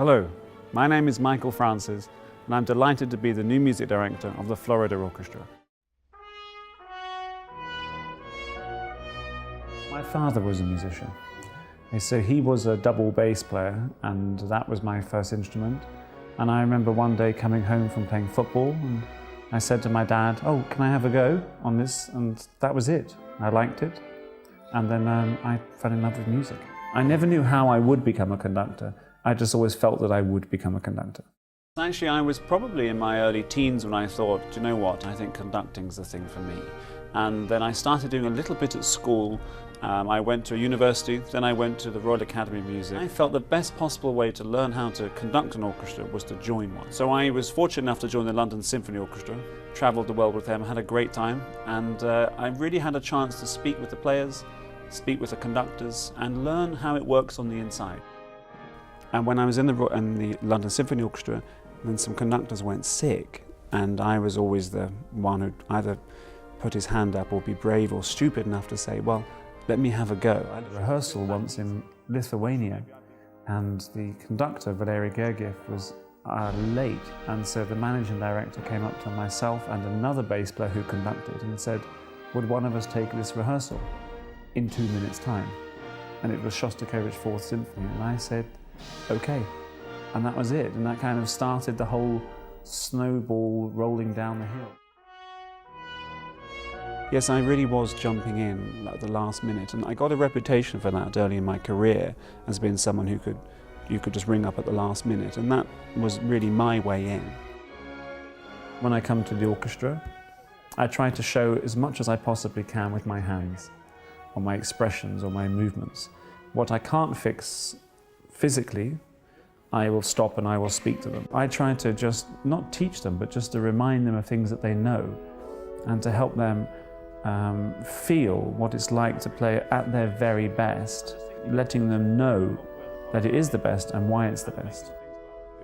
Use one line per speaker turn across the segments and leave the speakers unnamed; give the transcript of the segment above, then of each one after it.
Hello, my name is Michael Francis and I'm delighted to be the new music director of the Florida Orchestra. My father was a musician, so he was a double bass player and that was my first instrument. And I remember one day coming home from playing football and I said to my dad, "Oh, can I have a go on this?" And that was it. I liked it. And then I fell in love with music. I never knew how I would become a conductor. I just always felt that I would become a conductor. Actually, I was probably in my early teens when I thought, do you know what, I think conducting's the thing for me. And then I started doing a little bit at school. I went to a university, then I went to the Royal Academy of Music. I felt the best possible way to learn how to conduct an orchestra was to join one. So I was fortunate enough to join the London Symphony Orchestra, travelled the world with them, had a great time, and I really had a chance to speak with the players, speak with the conductors, and learn how it works on the inside. And when I was in the London Symphony Orchestra, then some conductors went sick, and I was always the one who'd either put his hand up or be brave or stupid enough to say, well, let me have a go. I had a rehearsal once in Lithuania, and the conductor, Valery Gergiev, was late, and so the managing director came up to myself and another bass player who conducted and said, would one of us take this rehearsal in 2 minutes' time? And it was Shostakovich's Fourth Symphony, and I said, okay. And that was it, and that kind of started the whole snowball rolling down the hill. Yes, I really was jumping in at the last minute, and I got a reputation for that early in my career as being someone who you could just ring up at the last minute, and that was really my way in. When I come to the orchestra, I try to show as much as I possibly can with my hands, or my expressions, or my movements. What I can't fix physically, I will stop and I will speak to them. I try to just not teach them, but just to remind them of things that they know, and to help them feel what it's like to play at their very best, letting them know that it is the best and why it's the best.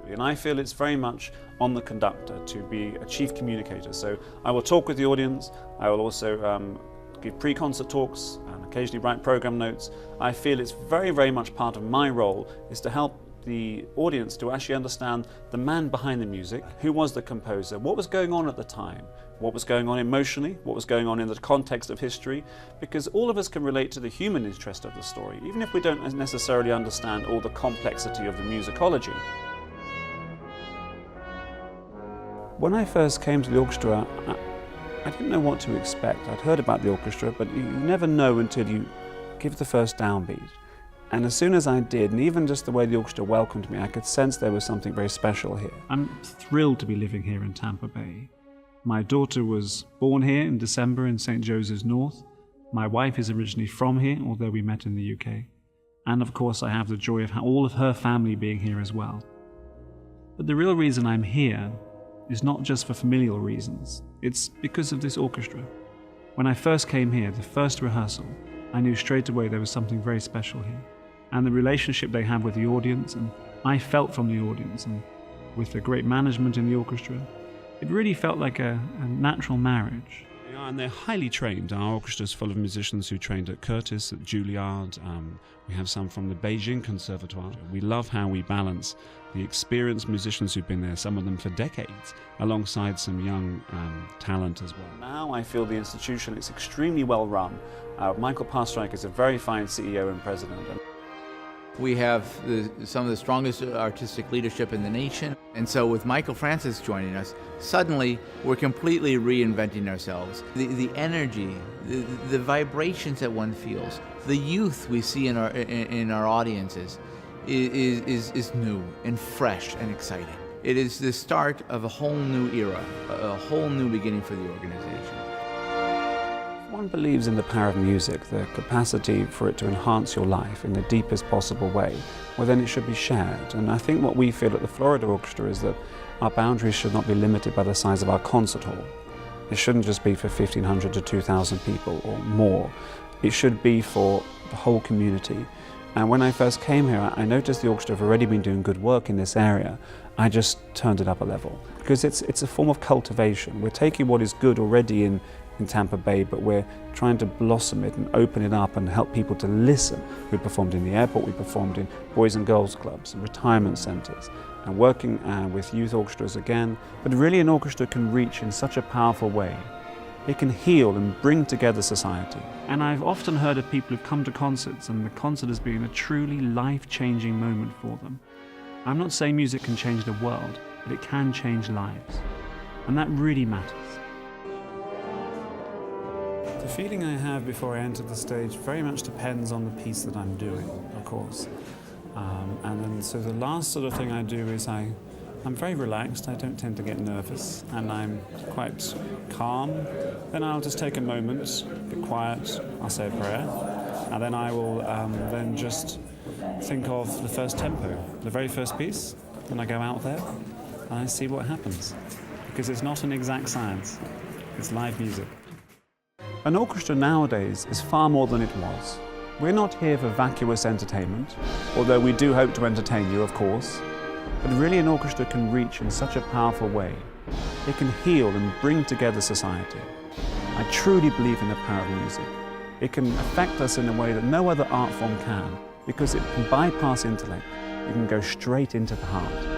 And I feel it's very much on the conductor to be a chief communicator. So I will talk with the audience, I will also give pre-concert talks and occasionally write program notes. I feel it's very, very much part of my role is to help the audience to actually understand the man behind the music, who was the composer, what was going on at the time, what was going on emotionally, what was going on in the context of history, because all of us can relate to the human interest of the story, even if we don't necessarily understand all the complexity of the musicology. When I first came to the orchestra, I didn't know what to expect. I'd heard about the orchestra, but you never know until you give the first downbeat. And as soon as I did, and even just the way the orchestra welcomed me, I could sense there was something very special here. I'm thrilled to be living here in Tampa Bay. My daughter was born here in December in St. Joseph's North. My wife is originally from here, although we met in the UK. And of course I have the joy of all of her family being here as well. But the real reason I'm here is not just for familial reasons. It's because of this orchestra. When I first came here, the first rehearsal, I knew straight away there was something very special here. And the relationship they have with the audience, and I felt from the audience, and with the great management in the orchestra, it really felt like a natural marriage. And they're highly trained. Our orchestra is full of musicians who trained at Curtis, at Juilliard. We have some from the Beijing Conservatoire. We love how we balance the experienced musicians who've been there, some of them for decades, alongside some young talent as well. Now I feel the institution is extremely well run. Michael Pastrnak is a very fine CEO and president.
We have some of the strongest artistic leadership in the nation. And so with Michael Francis joining us, suddenly we're completely reinventing ourselves. The energy, the vibrations that one feels, the youth we see in our audiences is new and fresh and exciting. It is the start of a whole new era, a whole new beginning for the organization.
One believes in the power of music, the capacity for it to enhance your life in the deepest possible way, well then it should be shared. And I think what we feel at the Florida Orchestra is that our boundaries should not be limited by the size of our concert hall. It shouldn't just be for 1,500 to 2,000 people or more. It should be for the whole community. And when I first came here, I noticed the orchestra have already been doing good work in this area. I just turned it up a level because it's a form of cultivation. We're taking what is good already in Tampa Bay, but we're trying to blossom it and open it up and help people to listen. We performed in the airport, we performed in boys and girls clubs and retirement centres, and working with youth orchestras again. But really an orchestra can reach in such a powerful way. It can heal and bring together society. And I've often heard of people who've come to concerts and the concert has been a truly life-changing moment for them. I'm not saying music can change the world, but it can change lives. And that really matters. The feeling I have before I enter the stage very much depends on the piece that I'm doing, of course. And then so the last sort of thing I do is I'm very relaxed, I don't tend to get nervous, and I'm quite calm. Then I'll just take a moment, be quiet, I'll say a prayer, and then I will then just think of the first tempo, the very first piece, and I go out there and I see what happens. Because it's not an exact science, it's live music. An orchestra nowadays is far more than it was. We're not here for vacuous entertainment, although we do hope to entertain you, of course. But really an orchestra can reach in such a powerful way. It can heal and bring together society. I truly believe in the power of music. It can affect us in a way that no other art form can, because it can bypass intellect. It can go straight into the heart.